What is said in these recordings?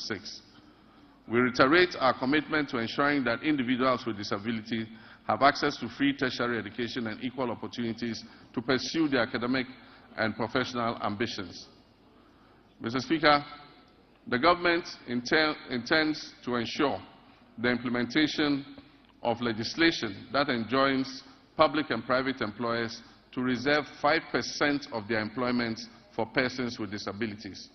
2006. We reiterate our commitment to ensuring that individuals with disability have access to free tertiary education and equal opportunities to pursue their academic and professional ambitions. Mr. Speaker, the government intends to ensure the implementation of legislation that enjoins public and private employers to reserve 5% of their employment for persons with disabilities.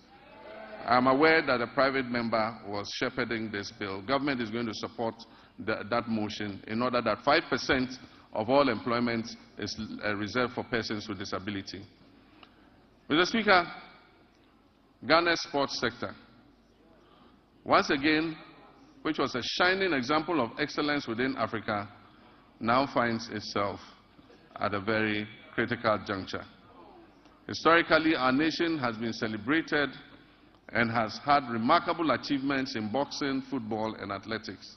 I am aware that a private member was shepherding this bill. Government is going to support that motion in order that 5% of all employment is reserved for persons with disability. Mr. Speaker, Ghana's sports sector, once again, which was a shining example of excellence within Africa, now finds itself at a very critical juncture. Historically, our nation has been celebrated and has had remarkable achievements in boxing, football, and athletics.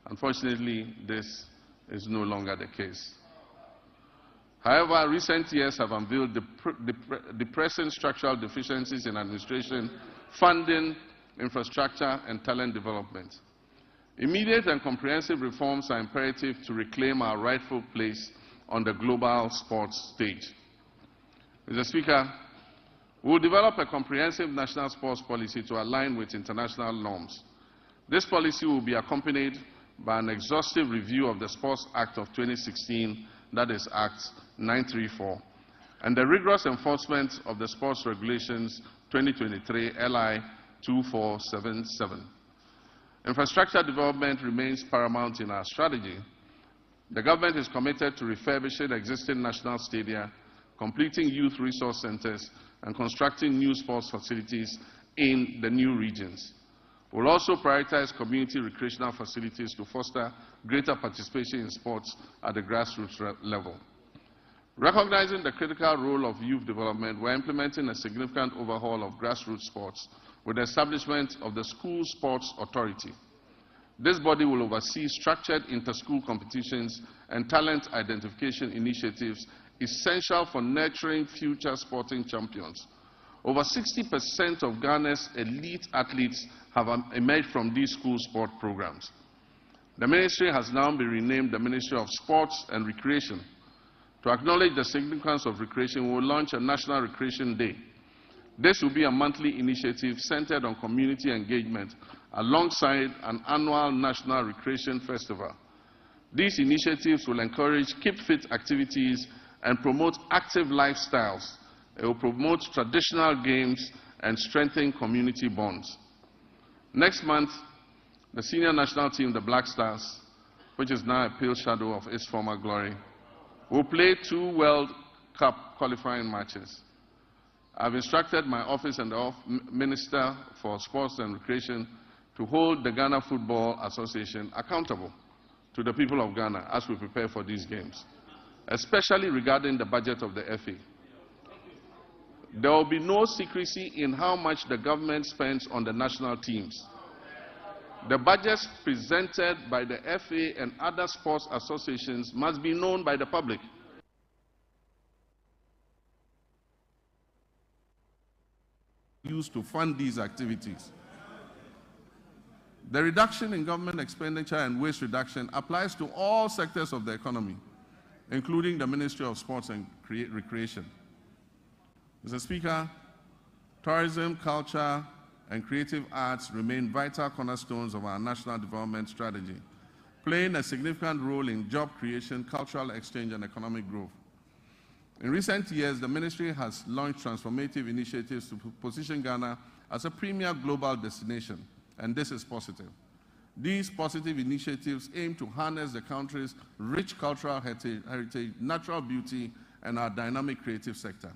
Unfortunately, this is no longer the case. However, recent years have unveiled depressing structural deficiencies in administration, funding, infrastructure, and talent development. Immediate and comprehensive reforms are imperative to reclaim our rightful place on the global sports stage. Mr. Speaker, we will develop a comprehensive national sports policy to align with international norms. This policy will be accompanied by an exhaustive review of the Sports Act of 2016, that is Act 934, and the rigorous enforcement of the Sports Regulations 2023 LI 2477. Infrastructure development remains paramount in our strategy. The government is committed to refurbishing existing national stadia, completing youth resource centers, and constructing new sports facilities in the new regions. We will also prioritize community recreational facilities to foster greater participation in sports at the grassroots level. Recognizing the critical role of youth development, we are implementing a significant overhaul of grassroots sports with the establishment of the School Sports Authority. This body will oversee structured inter-school competitions and talent identification initiatives essential for nurturing future sporting champions. Over 60% of Ghana's elite athletes have emerged from these school sport programs. The ministry has now been renamed the Ministry of Sports and Recreation. To acknowledge the significance of recreation, we will launch a National Recreation Day. This will be a monthly initiative centered on community engagement alongside an annual National Recreation Festival. These initiatives will encourage keep-fit activities and promote active lifestyles. It will promote traditional games and strengthen community bonds. Next month, the senior national team, the Black Stars, which is now a pale shadow of its former glory, will play 2 World Cup qualifying matches. I've instructed my office and the Minister for Sports and Recreation to hold the Ghana Football Association accountable to the people of Ghana as we prepare for these games, especially regarding the budget of the FA. There will be no secrecy in how much the government spends on the national teams. The budgets presented by the FA and other sports associations must be known by the public. Used to fund these activities. The reduction in government expenditure and waste reduction applies to all sectors of the economy, including the Ministry of Sports and Recreation. Mr. Speaker, tourism, culture, and creative arts remain vital cornerstones of our national development strategy, playing a significant role in job creation, cultural exchange, and economic growth. In recent years, the ministry has launched transformative initiatives to position Ghana as a premier global destination, and this is positive. These positive initiatives aim to harness the country's rich cultural heritage, natural beauty, and our dynamic creative sector.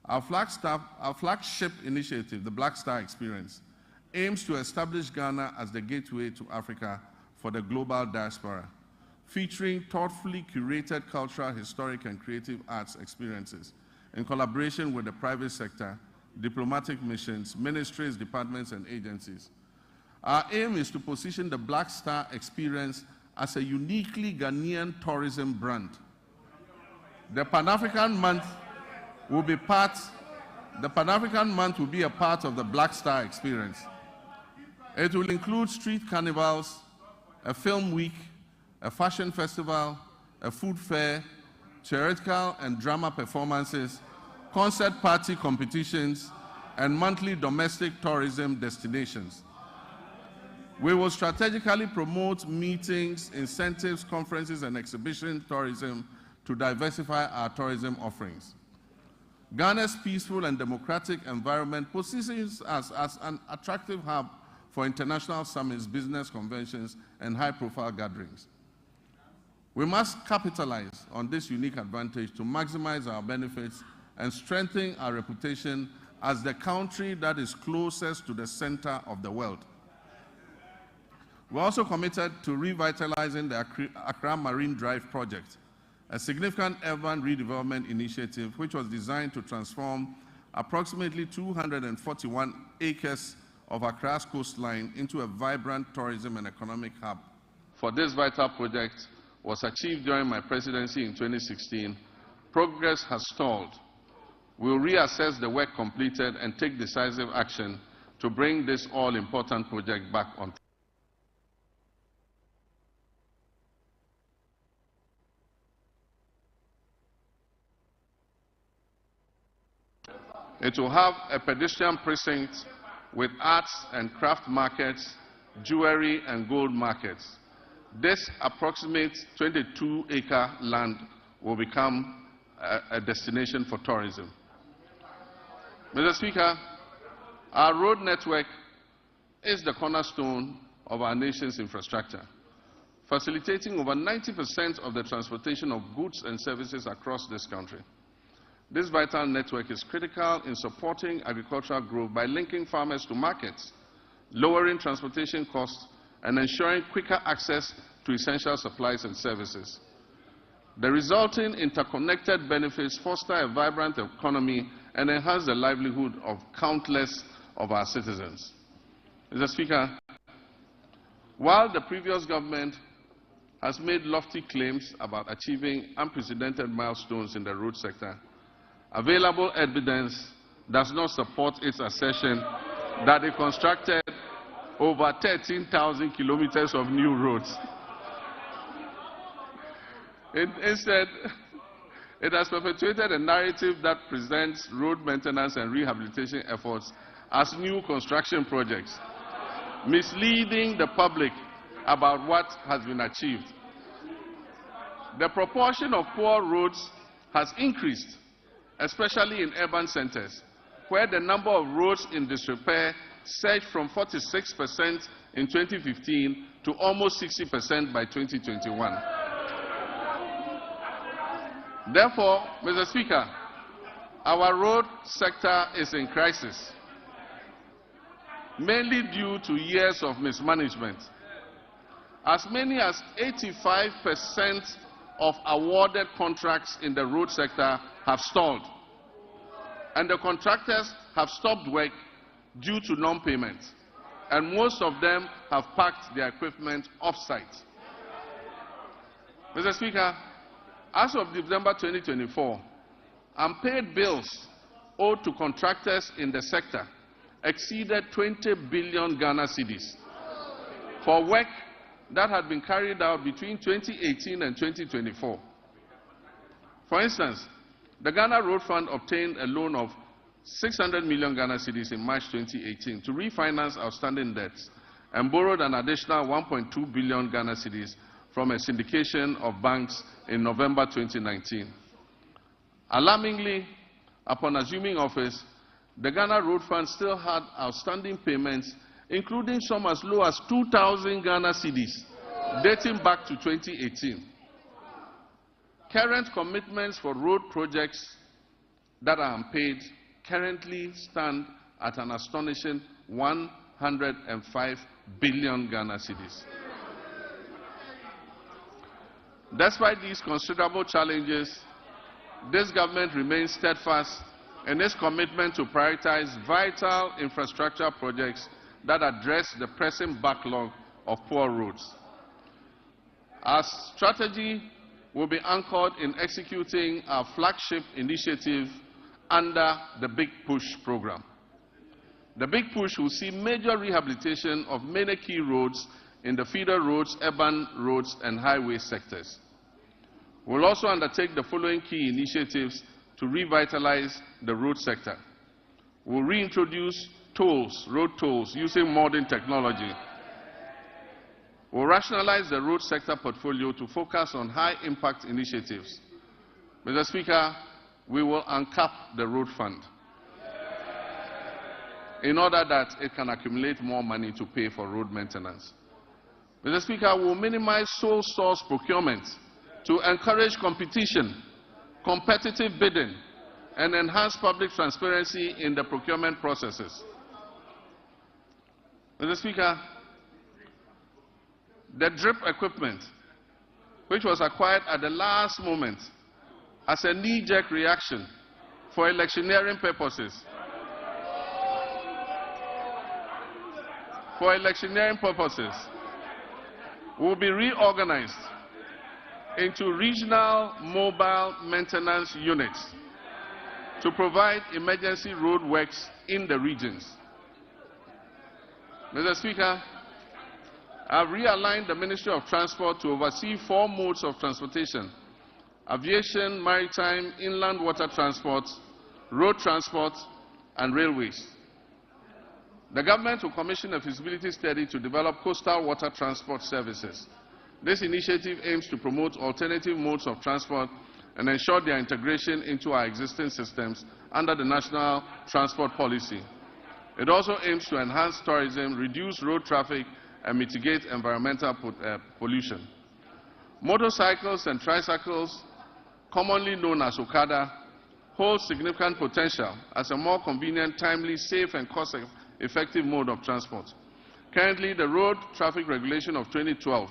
Our flagship initiative, the Black Star Experience, aims to establish Ghana as the gateway to Africa for the global diaspora, featuring thoughtfully curated cultural, historic, and creative arts experiences in collaboration with the private sector, diplomatic missions, ministries, departments, and agencies. Our aim is to position the Black Star Experience as a uniquely Ghanaian tourism brand. The Pan-African Month will be a part of the Black Star Experience. It will include street carnivals, a film week, a fashion festival, a food fair, theatrical and drama performances, concert party competitions, and monthly domestic tourism destinations. We will strategically promote meetings, incentives, conferences, and exhibition tourism to diversify our tourism offerings. Ghana's peaceful and democratic environment positions us as an attractive hub for international summits, business conventions, and high-profile gatherings. We must capitalize on this unique advantage to maximize our benefits and strengthen our reputation as the country that is closest to the center of the world. We're also committed to revitalizing the Accra Marine Drive project, a significant urban redevelopment initiative which was designed to transform approximately 241 acres of Accra's coastline into a vibrant tourism and economic hub. For this vital project was achieved during my presidency in 2016, progress has stalled. We will reassess the work completed and take decisive action to bring this all-important project back on track. It will have a pedestrian precinct with arts and craft markets, jewelry and gold markets. This approximate 22-acre land will become a destination for tourism. Mr. Speaker, our road network is the cornerstone of our nation's infrastructure, facilitating over 90% of the transportation of goods and services across this country. This vital network is critical in supporting agricultural growth by linking farmers to markets, lowering transportation costs, and ensuring quicker access to essential supplies and services. The resulting interconnected benefits foster a vibrant economy and enhance the livelihood of countless of our citizens. Mr. Speaker, while the previous government has made lofty claims about achieving unprecedented milestones in the road sector, available evidence does not support its assertion that it constructed over 13,000 kilometers of new roads. Instead, it has perpetuated a narrative that presents road maintenance and rehabilitation efforts as new construction projects, misleading the public about what has been achieved. The proportion of poor roads has increased, especially in urban centers, where the number of roads in disrepair surged from 46% in 2015 to almost 60% by 2021. Therefore, Mr. Speaker, our road sector is in crisis, mainly due to years of mismanagement. As many as 85% of awarded contracts in the road sector have stalled, and the contractors have stopped work due to non-payment, and most of them have parked their equipment off-site. Mr. Speaker, as of December 2024, unpaid bills owed to contractors in the sector exceeded 20 billion Ghana cedis for work that had been carried out between 2018 and 2024. For instance, the Ghana Road Fund obtained a loan of 600 million Ghana cedis in March 2018 to refinance outstanding debts and borrowed an additional 1.2 billion Ghana cedis from a syndication of banks in November 2019. Alarmingly, upon assuming office, the Ghana Road Fund still had outstanding payments, including some as low as 2,000 Ghana cedis, dating back to 2018. Current commitments for road projects that are unpaid currently stand at an astonishing 105 billion Ghana cedis. Despite these considerable challenges, this government remains steadfast in its commitment to prioritize vital infrastructure projects that address the pressing backlog of poor roads. Our strategy will be anchored in executing our flagship initiative under the Big Push program. The big push will see major rehabilitation of many key roads in the feeder roads, urban roads, and highway sectors. We will also undertake the following key initiatives to revitalize the road sector. We will reintroduce tolls, road tolls, using modern technology. We will rationalize the road sector portfolio to focus on high-impact initiatives. Mr. Speaker, we will uncap the road fund in order that it can accumulate more money to pay for road maintenance. Mr. Speaker, we will minimize sole source procurement to encourage competition, competitive bidding, and enhance public transparency in the procurement processes. Mr. Speaker, the drip equipment, which was acquired at the last moment as a knee-jerk reaction for electioneering purposes, will be reorganized into regional mobile maintenance units to provide emergency road works in the regions. Mr. Speaker, I have realigned the Ministry of Transport to oversee 4 modes of transportation: aviation, maritime, inland water transport, road transport, and railways. The government will commission a feasibility study to develop coastal water transport services. This initiative aims to promote alternative modes of transport and ensure their integration into our existing systems under the National Transport Policy. It also aims to enhance tourism, reduce road traffic, and mitigate environmental pollution. Motorcycles and tricycles, commonly known as Okada, hold significant potential as a more convenient, timely, safe, and cost-effective mode of transport. Currently, the Road Traffic Regulation of 2012,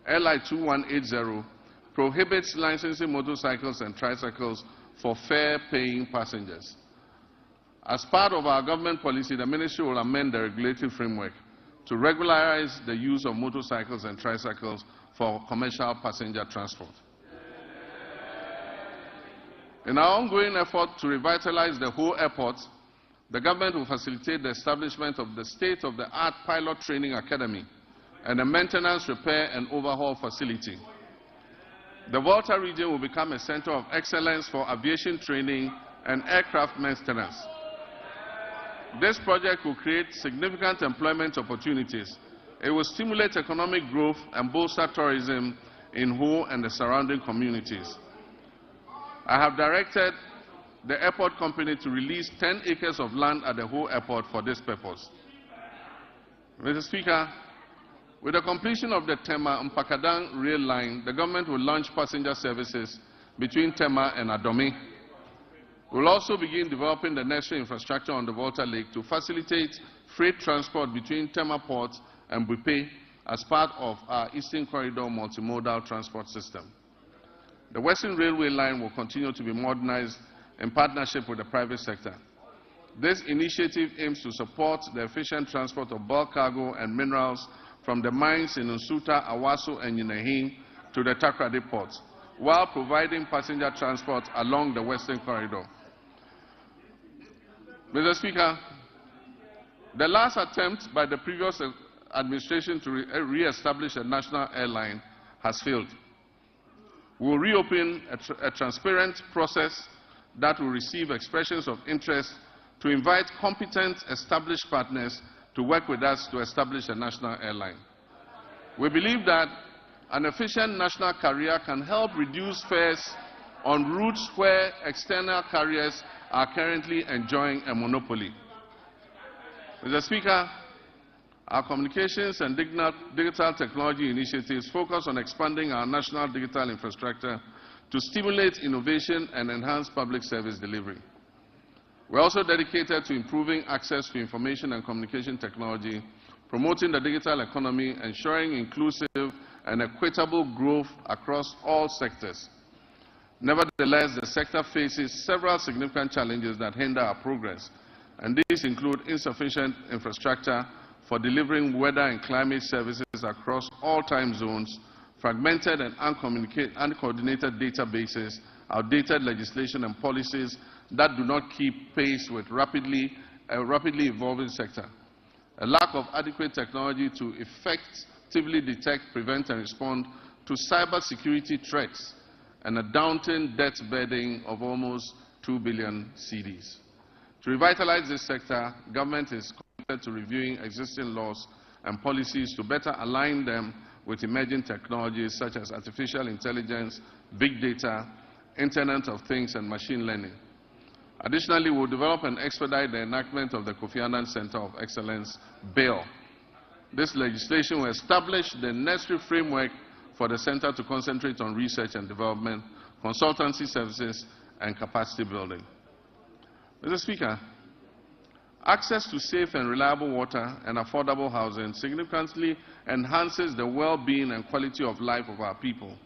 LI 2180, prohibits licensing motorcycles and tricycles for fare-paying passengers. As part of our government policy, the Ministry will amend the regulatory framework to regularize the use of motorcycles and tricycles for commercial passenger transport. In our ongoing effort to revitalize the whole airport, the government will facilitate the establishment of the state-of-the-art pilot training academy and a maintenance, repair, and overhaul facility. The Volta region will become a center of excellence for aviation training and aircraft maintenance. This project will create significant employment opportunities. It will stimulate economic growth and bolster tourism in Ho and the surrounding communities. I have directed the airport company to release 10 acres of land at the Ho airport for this purpose. Mr. Speaker, with the completion of the Tema-Mpakadang rail line, the government will launch passenger services between Tema and Adomi. We will also begin developing the necessary infrastructure on the Volta Lake to facilitate freight transport between Tema Port and Buipe as part of our Eastern Corridor multimodal transport system. The Western Railway line will continue to be modernized in partnership with the private sector. This initiative aims to support the efficient transport of bulk cargo and minerals from the mines in Nsuta, Awaso, and Yinahin to the Takoradi port, while providing passenger transport along the Western Corridor. Mr. Speaker, the last attempt by the previous administration to re-establish a national airline has failed. We will reopen a transparent process that will receive expressions of interest to invite competent established partners to work with us to establish a national airline. We believe that an efficient national carrier can help reduce fares on routes where external carriers are currently enjoying a monopoly. Mr. Speaker, our communications and digital technology initiatives focus on expanding our national digital infrastructure to stimulate innovation and enhance public service delivery. We are also dedicated to improving access to information and communication technology, promoting the digital economy, ensuring inclusive and equitable growth across all sectors. Nevertheless, the sector faces several significant challenges that hinder our progress, and these include insufficient infrastructure for delivering weather and climate services across all time zones, fragmented and uncoordinated databases, outdated legislation and policies that do not keep pace with rapidly a rapidly evolving sector. A lack of adequate technology to effectively detect, prevent, and respond to cybersecurity threats, and a daunting debt burden of almost 2 billion cedis. To revitalize this sector, government is committed to reviewing existing laws and policies to better align them with emerging technologies such as artificial intelligence, big data, Internet of Things, and machine learning. Additionally, we will develop and expedite the enactment of the Kofi Annan Center of Excellence Bill. This legislation will establish the necessary framework for the center to concentrate on research and development, consultancy services, and capacity building. Mr. Speaker, access to safe and reliable water and affordable housing significantly enhances the well-being and quality of life of our people.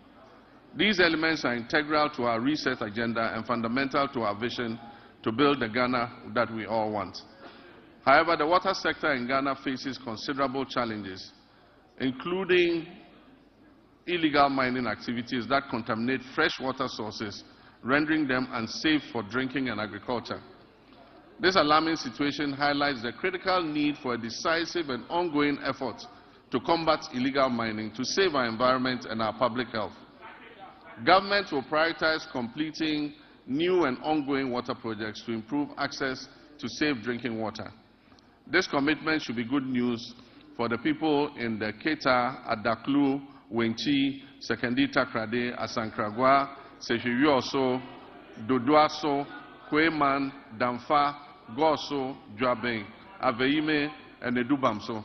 These elements are integral to our research agenda and fundamental to our vision to build the Ghana that we all want. However, the water sector in Ghana faces considerable challenges, including illegal mining activities that contaminate fresh water sources, rendering them unsafe for drinking and agriculture. This alarming situation highlights the critical need for a decisive and ongoing effort to combat illegal mining to save our environment and our public health. Government will prioritize completing new and ongoing water projects to improve access to safe drinking water. This commitment should be good news for the people in the Keta, Adaklu, Wenchi, Sekendi Takrade, Asankragwa, Sehiyuoso, Dodoaso, Kweman, Damfa, Goso, Dwabeng, Aveime, and Edubamso.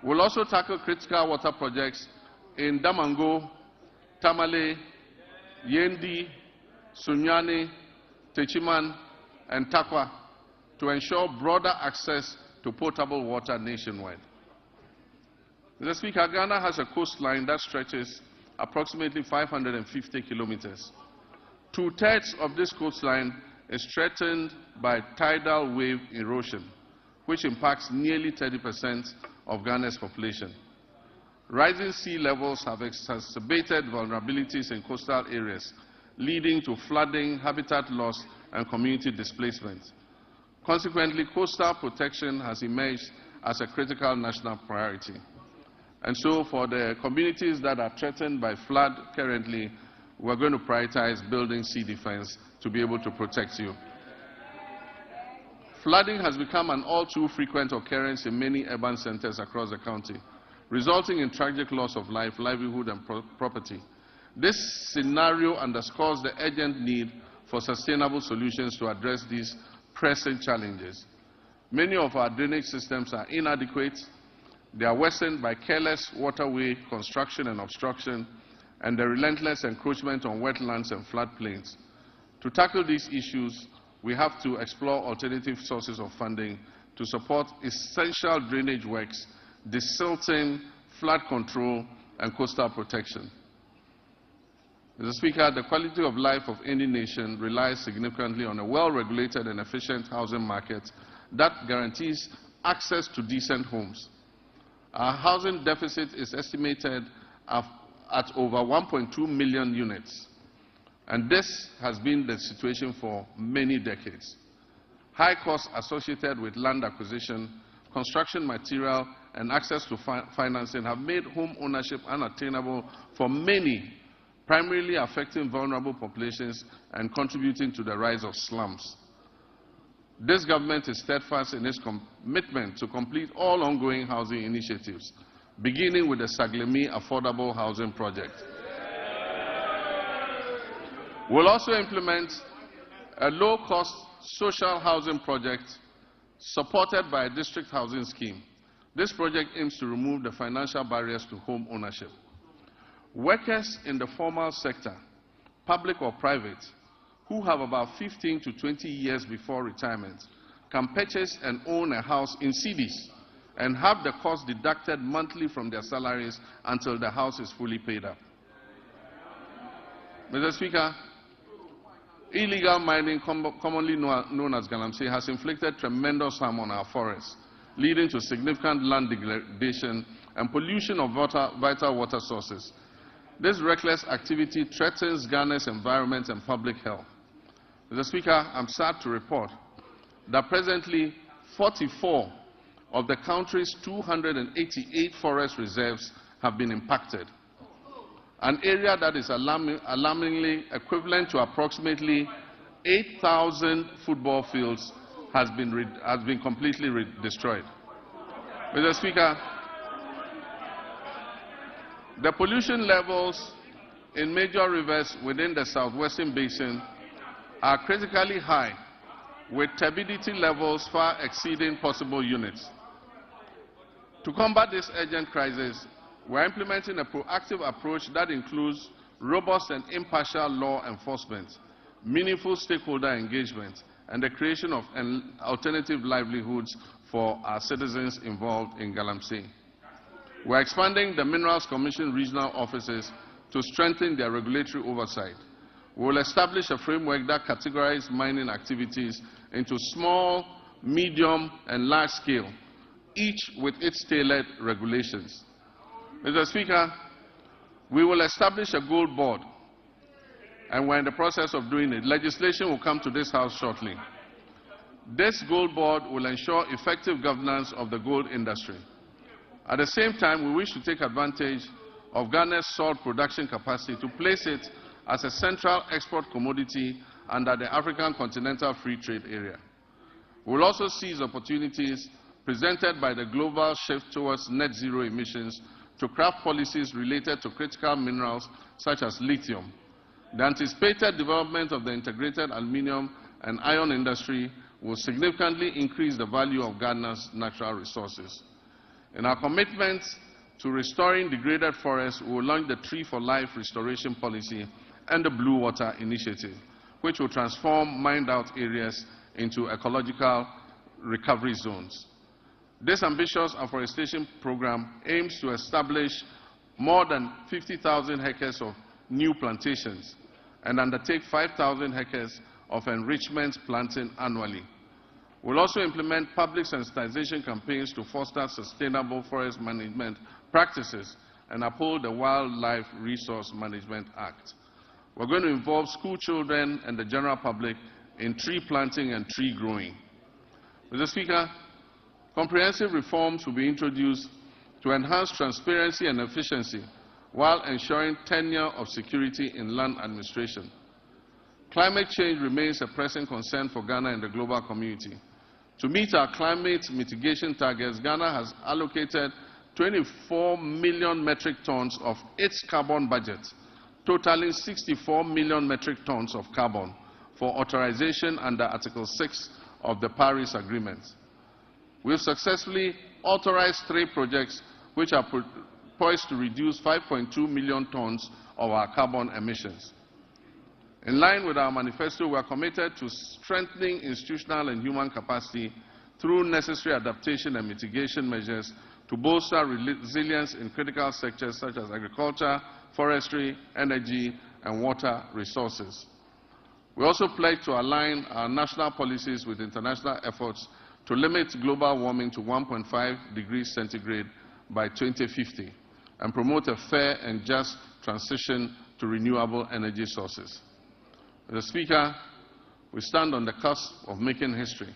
We'll also tackle critical water projects in Damango, Tamale, Yendi, Sunyani, Techiman, and Takwa to ensure broader access to potable water nationwide. Mr. Speaker, Ghana has a coastline that stretches approximately 550 kilometers. Two-thirds of this coastline is threatened by tidal wave erosion, which impacts nearly 30% of Ghana's population. Rising sea levels have exacerbated vulnerabilities in coastal areas, leading to flooding, habitat loss, and community displacement. Consequently, coastal protection has emerged as a critical national priority. And so, for the communities that are threatened by flood currently, we're going to prioritize building sea defense to be able to protect you. Flooding has become an all too frequent occurrence in many urban centers across the country, resulting in tragic loss of life, livelihood, and property. This scenario underscores the urgent need for sustainable solutions to address these pressing challenges. Many of our drainage systems are inadequate. They are worsened by careless waterway construction and obstruction, and the relentless encroachment on wetlands and floodplains. To tackle these issues, we have to explore alternative sources of funding to support essential drainage works, desilting, flood control, and coastal protection. Mr. Speaker, the quality of life of any nation relies significantly on a well-regulated and efficient housing market that guarantees access to decent homes. Our housing deficit is estimated at over 1.2 million units, and this has been the situation for many decades. High costs associated with land acquisition, construction material, and access to financing have made home ownership unattainable for many, primarily affecting vulnerable populations and contributing to the rise of slums. This government is steadfast in its commitment to complete all ongoing housing initiatives, beginning with the Saglemi Affordable Housing Project. We'll also implement a low-cost social housing project supported by a district housing scheme. This project aims to remove the financial barriers to home ownership. Workers in the formal sector, public or private, who have about 15 to 20 years before retirement, can purchase and own a house in cedis and have the cost deducted monthly from their salaries until the house is fully paid up. Mr. Speaker, illegal mining, commonly known as galamsey, has inflicted tremendous harm on our forests, leading to significant land degradation and pollution of vital water sources. This reckless activity threatens Ghana's environment and public health. Mr. Speaker, I'm sad to report that presently 44 of the country's 288 forest reserves have been impacted. An area that is alarmingly equivalent to approximately 8,000 football fields has been completely destroyed. Mr. Speaker, the pollution levels in major rivers within the southwestern basin are critically high, with turbidity levels far exceeding possible units. To combat this urgent crisis, we are implementing a proactive approach that includes robust and impartial law enforcement, meaningful stakeholder engagement, and the creation of alternative livelihoods for our citizens involved in Galamsey. We are expanding the Minerals Commission regional offices to strengthen their regulatory oversight. We will establish a framework that categorizes mining activities into small, medium, and large scale, each with its tailored regulations. Mr. Speaker, we will establish a gold board, and we're in the process of doing it. Legislation will come to this House shortly. This gold board will ensure effective governance of the gold industry. At the same time, we wish to take advantage of Ghana's salt production capacity to place it as a central export commodity under the African Continental Free Trade Area. We will also seize opportunities presented by the global shift towards net zero emissions to craft policies related to critical minerals such as lithium. The anticipated development of the integrated aluminium and iron industry will significantly increase the value of Ghana's natural resources. In our commitment to restoring degraded forests, we will launch the Tree for Life restoration policy and the Blue Water Initiative, which will transform mined-out areas into ecological recovery zones. This ambitious afforestation program aims to establish more than 50,000 hectares of new plantations and undertake 5,000 hectares of enrichment planting annually. We will also implement public sensitization campaigns to foster sustainable forest management practices and uphold the Wildlife Resource Management Act. We are going to involve school children and the general public in tree planting and tree growing. Mr. Speaker, comprehensive reforms will be introduced to enhance transparency and efficiency while ensuring tenure of security in land administration. Climate change remains a pressing concern for Ghana and the global community. To meet our climate mitigation targets, Ghana has allocated 24 million metric tons of its carbon budget, totaling 64 million metric tons of carbon, for authorization under Article 6 of the Paris Agreement. We have successfully authorized 3 projects which are poised to reduce 5.2 million tons of our carbon emissions. In line with our manifesto, we are committed to strengthening institutional and human capacity through necessary adaptation and mitigation measures to bolster resilience in critical sectors such as agriculture, forestry, energy, and water resources. We also pledge to align our national policies with international efforts to limit global warming to 1.5 degrees centigrade by 2050 and promote a fair and just transition to renewable energy sources. Mr. Speaker, we stand on the cusp of making history,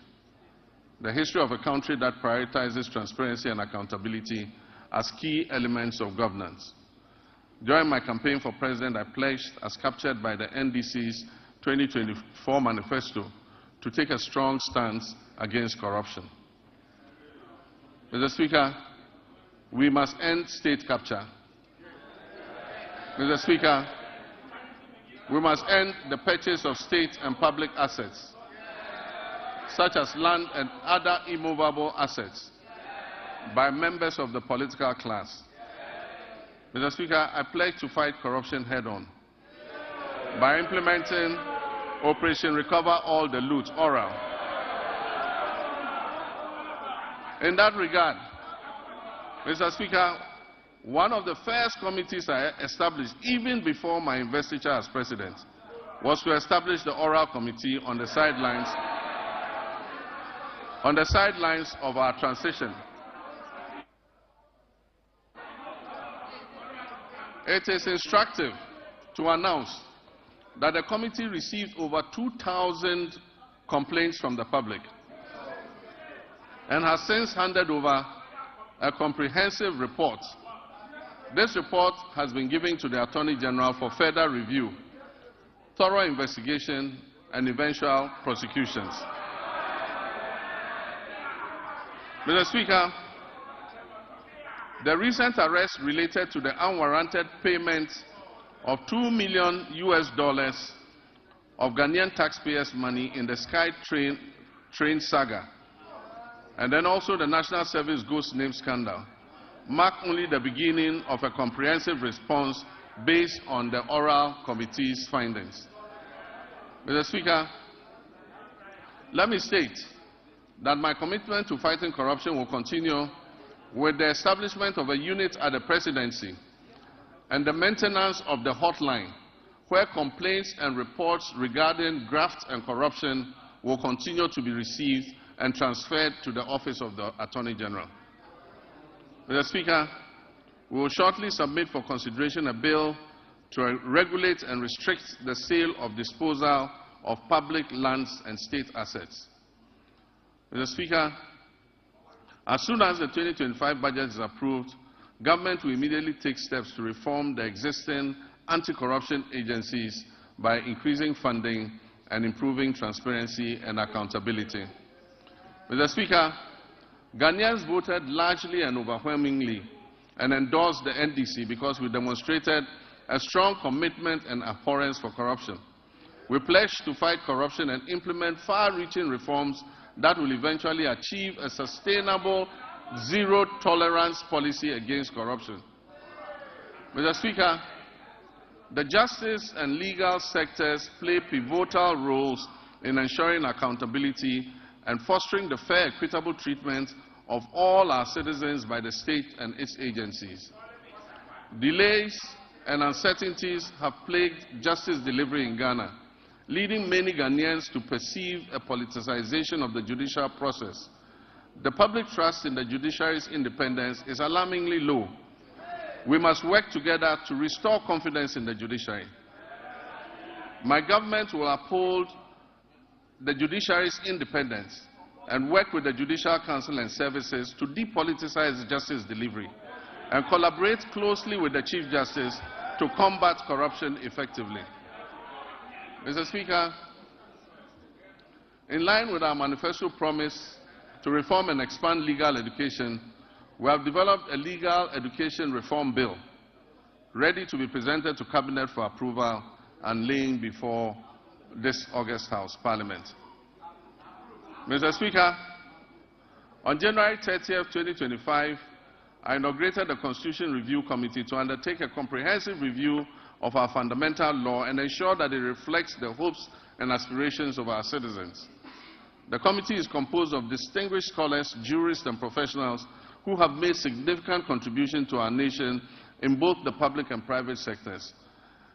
the history of a country that prioritizes transparency and accountability as key elements of governance. During my campaign for president, I pledged, as captured by the NDC's 2024 manifesto, to take a strong stance against corruption. Mr. Speaker, we must end state capture. Mr. Speaker, we must end the purchase of state and public assets, such as land and other immovable assets, by members of the political class. Mr. Speaker, I pledge to fight corruption head-on by implementing Operation Recover All the Loot, ORAL. In that regard, Mr. Speaker, one of the first committees I established, even before my investiture as president, was to establish the Oral Committee on the sidelines of our transition. It is instructive to announce that the committee received over 2,000 complaints from the public and has since handed over a comprehensive report. This report has been given to the Attorney General for further review, thorough investigation, and eventual prosecutions. Mr. Speaker, the recent arrest related to the unwarranted payment of $2 million of Ghanaian taxpayers' money in the Sky train saga, and then also the National Service Ghost Name scandal, mark only the beginning of a comprehensive response based on the oral committee's findings. Mr. Speaker, let me state that my commitment to fighting corruption will continue with the establishment of a unit at the Presidency and the maintenance of the hotline, where complaints and reports regarding graft and corruption will continue to be received and transferred to the Office of the Attorney General. Mr. Speaker, we will shortly submit for consideration a bill to regulate and restrict the sale of disposal of public lands and state assets. Mr. Speaker, as soon as the 2025 budget is approved, government will immediately take steps to reform the existing anti-corruption agencies by increasing funding and improving transparency and accountability. Mr. Speaker, Ghanaians voted largely and overwhelmingly and endorsed the NDC because we demonstrated a strong commitment and abhorrence for corruption. We pledged to fight corruption and implement far-reaching reforms that will eventually achieve a sustainable zero-tolerance policy against corruption. Mr. Speaker, the justice and legal sectors play pivotal roles in ensuring accountability and fostering the fair, equitable treatment of all our citizens by the state and its agencies. Delays and uncertainties have plagued justice delivery in Ghana, leading many Ghanaians to perceive a politicization of the judicial process. The public trust in the judiciary's independence is alarmingly low. We must work together to restore confidence in the judiciary. My government will uphold the judiciary's independence and work with the Judicial Council and services to depoliticize justice delivery and collaborate closely with the Chief Justice to combat corruption effectively. Mr. Speaker, in line with our manifesto promise to reform and expand legal education, we have developed a legal education reform bill ready to be presented to Cabinet for approval and laying before this August House Parliament. Mr. Speaker, on January 30th, 2025, I inaugurated the Constitution Review Committee to undertake a comprehensive review of our fundamental law and ensure that it reflects the hopes and aspirations of our citizens. The committee is composed of distinguished scholars, jurists, and professionals who have made significant contributions to our nation in both the public and private sectors.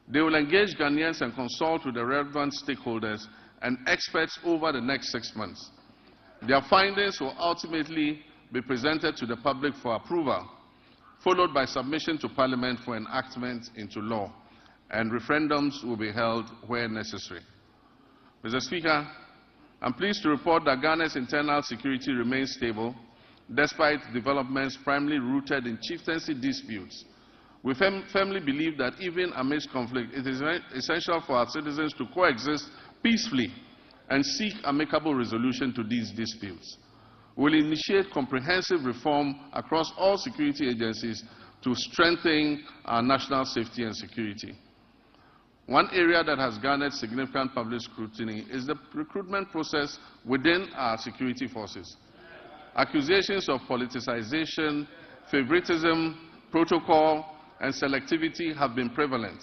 They will engage Ghanaians and consult with the relevant stakeholders and experts over the next 6 months. Their findings will ultimately be presented to the public for approval, followed by submission to Parliament for enactment into law, and referendums will be held where necessary. Mr. Speaker, I'm pleased to report that Ghana's internal security remains stable, despite developments primarily rooted in chieftaincy disputes. We firmly believe that even amidst conflict, it is essential for our citizens to coexist peacefully and seek amicable resolution to these disputes. We will initiate comprehensive reform across all security agencies to strengthen our national safety and security. One area that has garnered significant public scrutiny is the recruitment process within our security forces. Accusations of politicization, favoritism, protocol, and selectivity have been prevalent.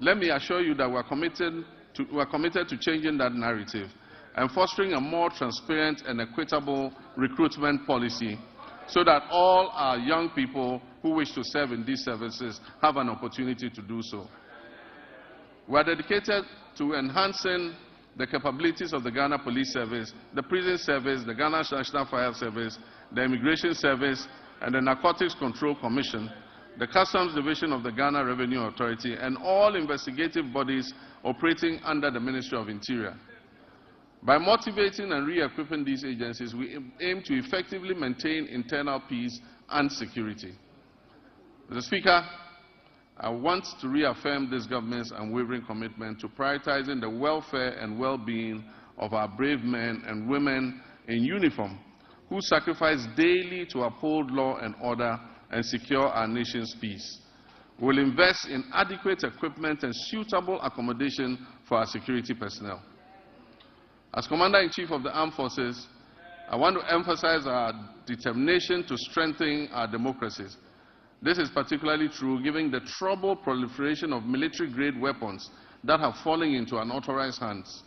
Let me assure you that we are committed to changing that narrative and fostering a more transparent and equitable recruitment policy so that all our young people who wish to serve in these services have an opportunity to do so. We are dedicated to enhancing the capabilities of the Ghana Police Service, the Prison Service, the Ghana National Fire Service, the Immigration Service, and the Narcotics Control Commission, the Customs Division of the Ghana Revenue Authority, and all investigative bodies operating under the Ministry of Interior. By motivating and re-equipping these agencies, we aim to effectively maintain internal peace and security. Mr. Speaker, I want to reaffirm this government's unwavering commitment to prioritizing the welfare and well-being of our brave men and women in uniform who sacrifice daily to uphold law and order and secure our nation's peace. We will invest in adequate equipment and suitable accommodation for our security personnel. As Commander-in-Chief of the Armed Forces, I want to emphasize our determination to strengthen our democracies. This is particularly true given the troubled proliferation of military-grade weapons that have fallen into unauthorized hands.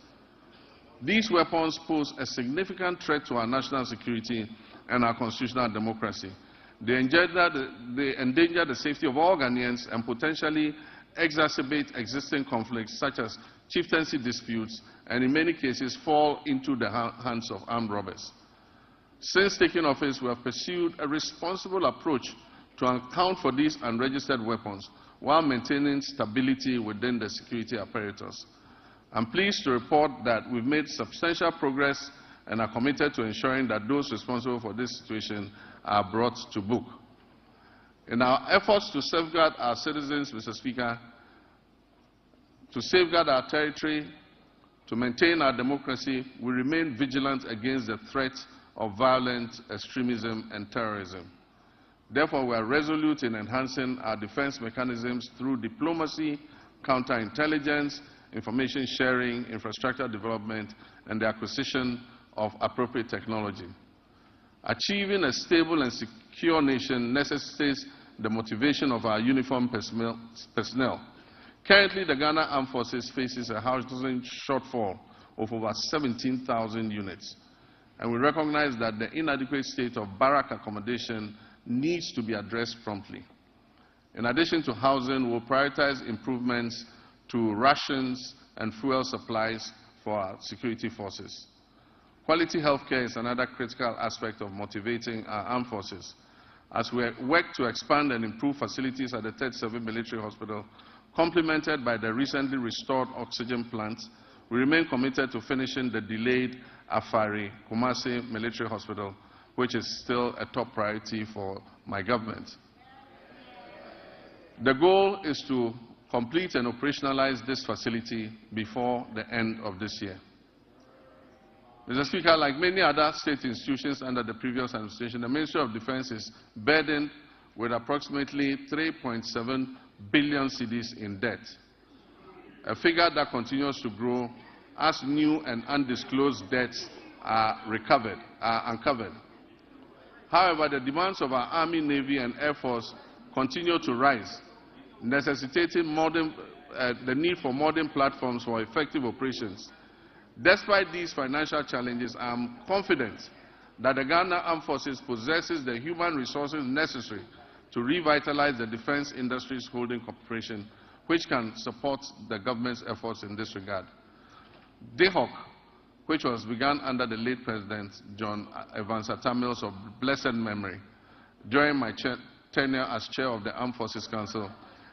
These weapons pose a significant threat to our national security and our constitutional democracy. They endanger the safety of all Ghanaians and potentially exacerbate existing conflicts such as chieftaincy disputes, and in many cases fall into the hands of armed robbers. Since taking office, we have pursued a responsible approach to account for these unregistered weapons while maintaining stability within the security apparatus. I'm pleased to report that we've made substantial progress and are committed to ensuring that those responsible for this situation are brought to book. In our efforts to safeguard our citizens, Mr. Speaker, to safeguard our territory, to maintain our democracy, we remain vigilant against the threat of violent extremism and terrorism. Therefore, we are resolute in enhancing our defense mechanisms through diplomacy, counterintelligence, information sharing, infrastructure development, and the acquisition of appropriate technology. Achieving a stable and secure nation necessitates the motivation of our uniformed personnel. Currently, the Ghana Armed Forces faces a housing shortfall of over 17,000 units, and we recognize that the inadequate state of barrack accommodation needs to be addressed promptly. In addition to housing, we'll prioritize improvements to rations and fuel supplies for our security forces. Quality healthcare is another critical aspect of motivating our armed forces. As we work to expand and improve facilities at the 3rd Civil Military Hospital, complemented by the recently restored oxygen plant, we remain committed to finishing the delayed Afari Kumasi Military Hospital, which is still a top priority for my government. The goal is to complete and operationalize this facility before the end of this year. Mr. Speaker, like many other state institutions under the previous administration, the Ministry of Defense is burdened with approximately 3.7 billion cedis in debt, a figure that continues to grow as new and undisclosed debts are uncovered. However, the demands of our Army, Navy, and Air Force continue to rise, necessitating the need for modern platforms for effective operations. Despite these financial challenges, I am confident that the Ghana Armed Forces possesses the human resources necessary to revitalize the defense industry's holding corporation, which can support the government's efforts in this regard. DHOC, which was begun under the late President John Evans Atta Mills of blessed memory, during my tenure as chair of the Armed Forces Council,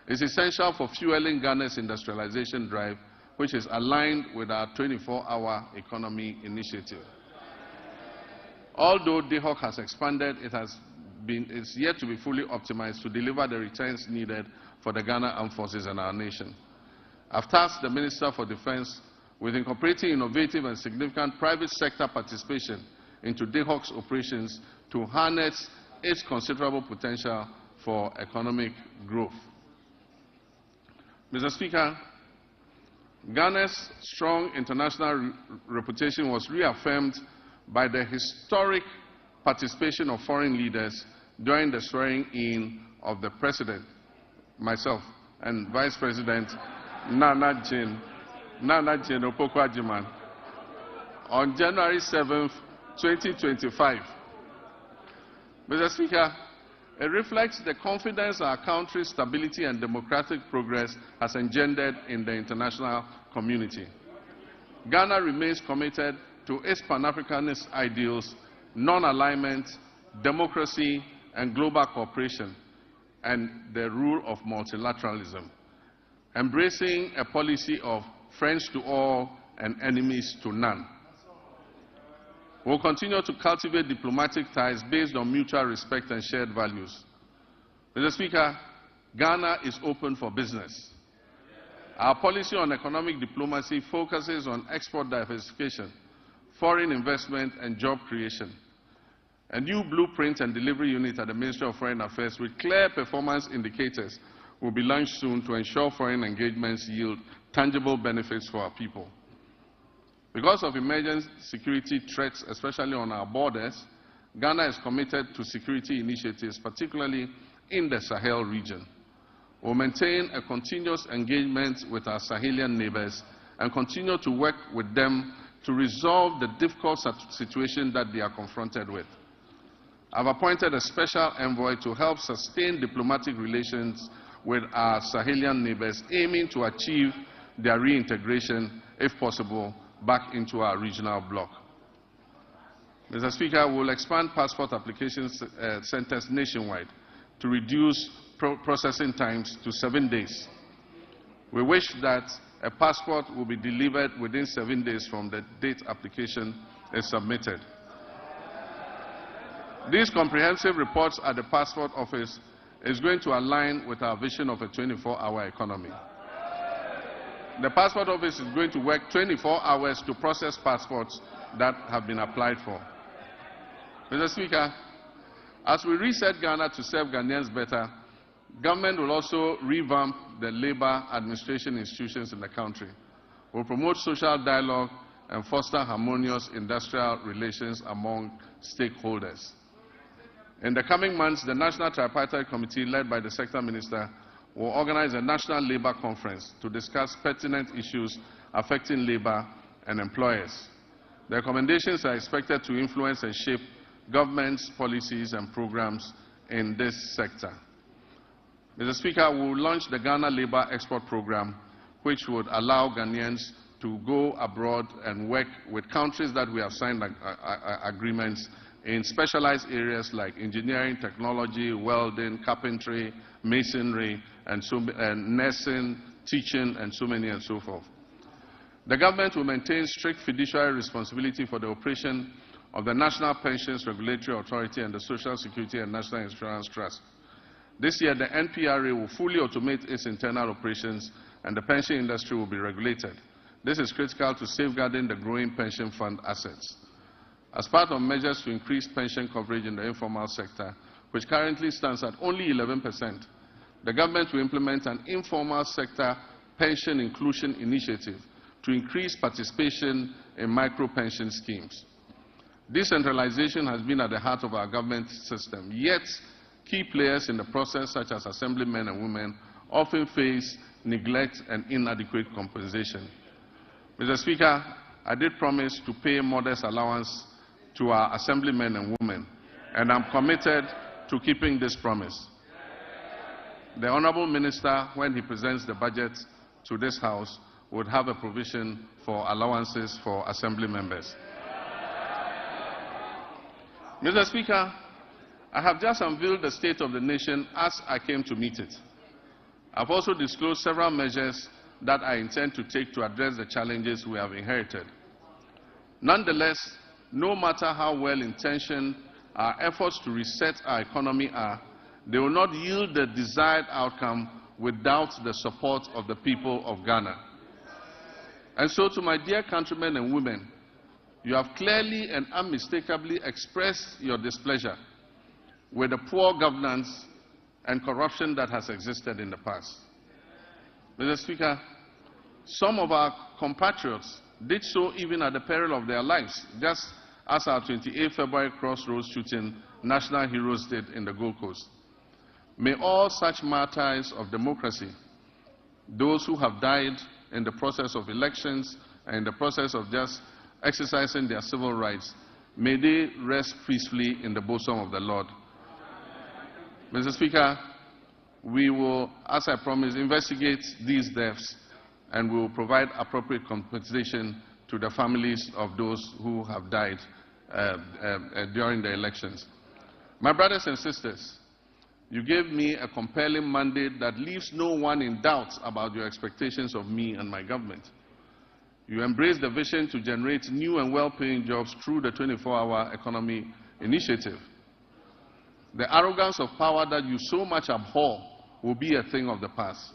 is essential for fueling Ghana's industrialization drive, which is aligned with our 24-hour economy initiative. Although DHOC has expanded, it's yet to be fully optimized to deliver the returns needed for the Ghana Armed Forces and our nation. I've tasked the Minister for Defense with incorporating innovative and significant private sector participation into DHOC's operations to harness its considerable potential for economic growth. Mr. Speaker, Ghana's strong international reputation was reaffirmed by the historic participation of foreign leaders during the swearing-in of the President, myself, and Vice President Nana Jane Opoku-Agyeman on January 7, 2025. Mr. Speaker, it reflects the confidence our country's stability and democratic progress has engendered in the international community. Ghana remains committed to its Pan-Africanist ideals, non-alignment, democracy, and global cooperation, and the rule of multilateralism, embracing a policy of friends to all and enemies to none. We will continue to cultivate diplomatic ties based on mutual respect and shared values. Mr. Speaker, Ghana is open for business. Our policy on economic diplomacy focuses on export diversification, foreign investment, and job creation. A new blueprint and delivery unit at the Ministry of Foreign Affairs with clear performance indicators will be launched soon to ensure foreign engagements yield tangible benefits for our people. Because of emerging security threats, especially on our borders, Ghana is committed to security initiatives, particularly in the Sahel region. We will maintain a continuous engagement with our Sahelian neighbors and continue to work with them to resolve the difficult situation that they are confronted with. I have appointed a special envoy to help sustain diplomatic relations with our Sahelian neighbors, aiming to achieve their reintegration, if possible, back into our regional bloc. Mr. Speaker, we will expand passport application centers nationwide to reduce processing times to 7 days. We wish that a passport will be delivered within 7 days from the date application is submitted. These comprehensive reports at the Passport Office is going to align with our vision of a 24-hour economy. The Passport Office is going to work 24 hours to process passports that have been applied for. Mr. Speaker, as we reset Ghana to serve Ghanaians better, government will also revamp the labor administration institutions in the country. We will promote social dialogue and foster harmonious industrial relations among stakeholders. In the coming months, the National Tripartite Committee, led by the Sector Minister, will organize a national labor conference to discuss pertinent issues affecting labor and employers. The recommendations are expected to influence and shape government's policies and programs in this sector. Mr. Speaker, we will launch the Ghana Labour Export Program, which would allow Ghanaians to go abroad and work with countries that we have signed agreements in specialized areas like engineering, technology, welding, carpentry, masonry, and nursing, teaching, and so many and so forth. The government will maintain strict fiduciary responsibility for the operation of the National Pensions Regulatory Authority and the Social Security and National Insurance Trust. This year, the NPRA will fully automate its internal operations and the pension industry will be regulated. This is critical to safeguarding the growing pension fund assets. As part of measures to increase pension coverage in the informal sector, which currently stands at only 11%, the government will implement an informal sector pension inclusion initiative to increase participation in micro-pension schemes. Decentralization has been at the heart of our government system, yet key players in the process, such as assemblymen and women, often face neglect and inadequate compensation. Mr. Speaker, I did promise to pay modest allowance to our assemblymen and women, and I'm committed to keeping this promise. The Honourable Minister, when he presents the budget to this House, would have a provision for allowances for assembly members. Mr. Speaker, I have just unveiled the state of the nation as I came to meet it. I've also disclosed several measures that I intend to take to address the challenges we have inherited. Nonetheless, no matter how well-intentioned our efforts to reset our economy are, they will not yield the desired outcome without the support of the people of Ghana. And so, to my dear countrymen and women, you have clearly and unmistakably expressed your displeasure with the poor governance and corruption that has existed in the past. Mr. Speaker, some of our compatriots did so even at the peril of their lives, just as our 28 February crossroads shooting national heroes did in the Gold Coast. May all such martyrs of democracy, those who have died in the process of elections and in the process of just exercising their civil rights, may they rest peacefully in the bosom of the Lord. Mr. Speaker, we will, as I promised, investigate these deaths and we will provide appropriate compensation to the families of those who have died during the elections. My brothers and sisters, you gave me a compelling mandate that leaves no one in doubt about your expectations of me and my government. You embrace the vision to generate new and well-paying jobs through the 24-hour economy initiative. The arrogance of power that you so much abhor will be a thing of the past.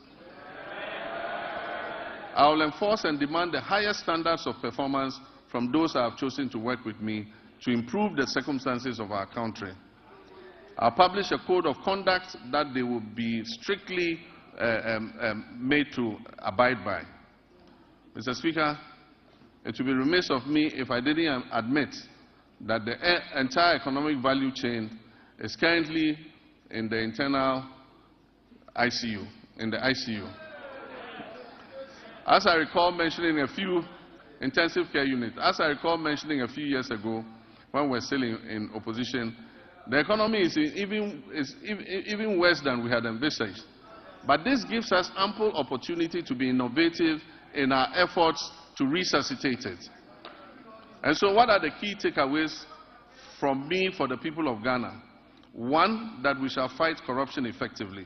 I will enforce and demand the highest standards of performance from those I have chosen to work with me to improve the circumstances of our country. I'll publish a code of conduct that they will be strictly made to abide by. Mr. Speaker, it would be remiss of me if I didn't admit that the entire economic value chain is currently in the internal ICU, As I recall mentioning a few intensive care units, as I recall mentioning a few years ago when we were still in opposition, the economy is even worse than we had envisaged. But this gives us ample opportunity to be innovative in our efforts to resuscitate it. And so what are the key takeaways from me for the people of Ghana? 1, that we shall fight corruption effectively.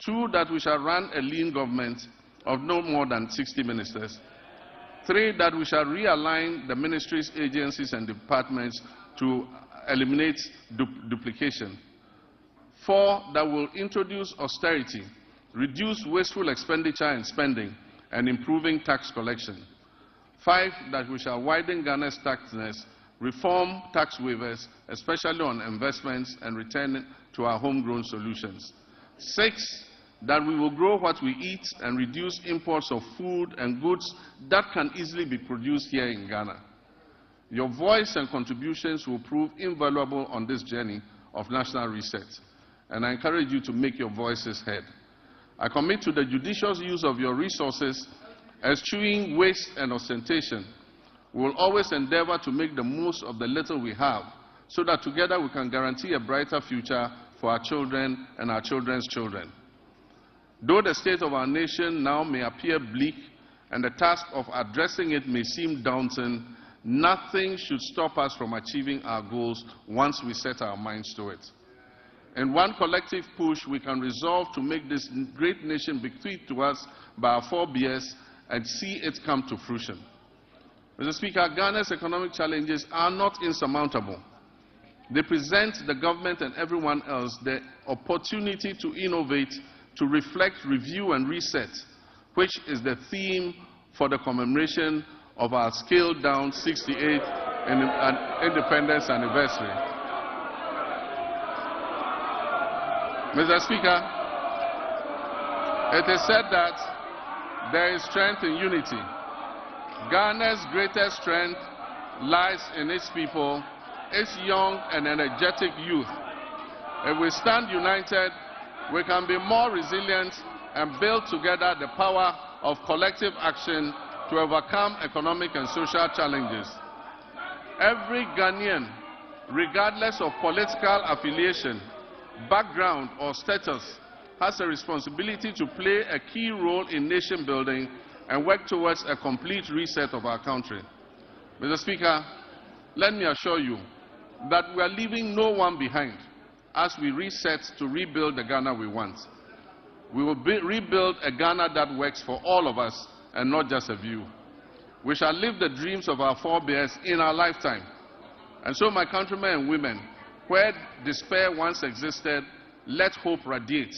2, that we shall run a lean government of no more than 60 ministers. 3, that we shall realign the ministries, agencies, and departments to eliminate duplication. 4, that will introduce austerity, reduce wasteful expenditure and spending, and improving tax collection. 5, that we shall widen Ghana's tax nets, reform tax waivers, especially on investments, and return to our homegrown solutions. 6, that we will grow what we eat and reduce imports of food and goods that can easily be produced here in Ghana. Your voice and contributions will prove invaluable on this journey of national reset, and I encourage you to make your voices heard. I commit to the judicious use of your resources, eschewing waste and ostentation. We will always endeavor to make the most of the little we have, so that together we can guarantee a brighter future for our children and our children's children. Though the state of our nation now may appear bleak and the task of addressing it may seem daunting, nothing should stop us from achieving our goals once we set our minds to it. In one collective push, we can resolve to make this great nation bequeathed to us by our forebears and see it come to fruition. Mr. Speaker, Ghana's economic challenges are not insurmountable. They present the government and everyone else the opportunity to innovate, to reflect, review, and reset, which is the theme for the commemoration of our scaled-down 68th independence anniversary. Mr. Speaker, it is said that there is strength in unity. Ghana's greatest strength lies in its people, its young and energetic youth. If we stand united, we can be more resilient and build together the power of collective action to overcome economic and social challenges. Every Ghanaian, regardless of political affiliation, background, or status, has a responsibility to play a key role in nation building and work towards a complete reset of our country. Mr. Speaker, let me assure you that we are leaving no one behind as we reset to rebuild the Ghana we want. We will rebuild a Ghana that works for all of us and not just a few. We shall live the dreams of our forebears in our lifetime. And so, my countrymen and women, where despair once existed, let hope radiate.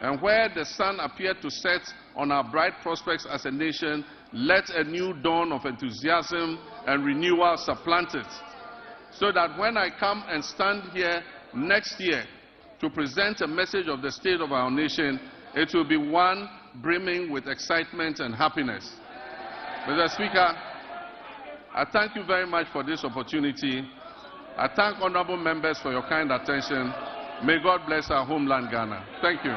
And where the sun appeared to set on our bright prospects as a nation, let a new dawn of enthusiasm and renewal supplant it. So that when I come and stand here next year to present a message of the state of our nation, it will be one brimming with excitement and happiness. Mr. Speaker, I thank you very much for this opportunity. I thank honorable members for your kind attention. May God bless our homeland, Ghana. Thank you.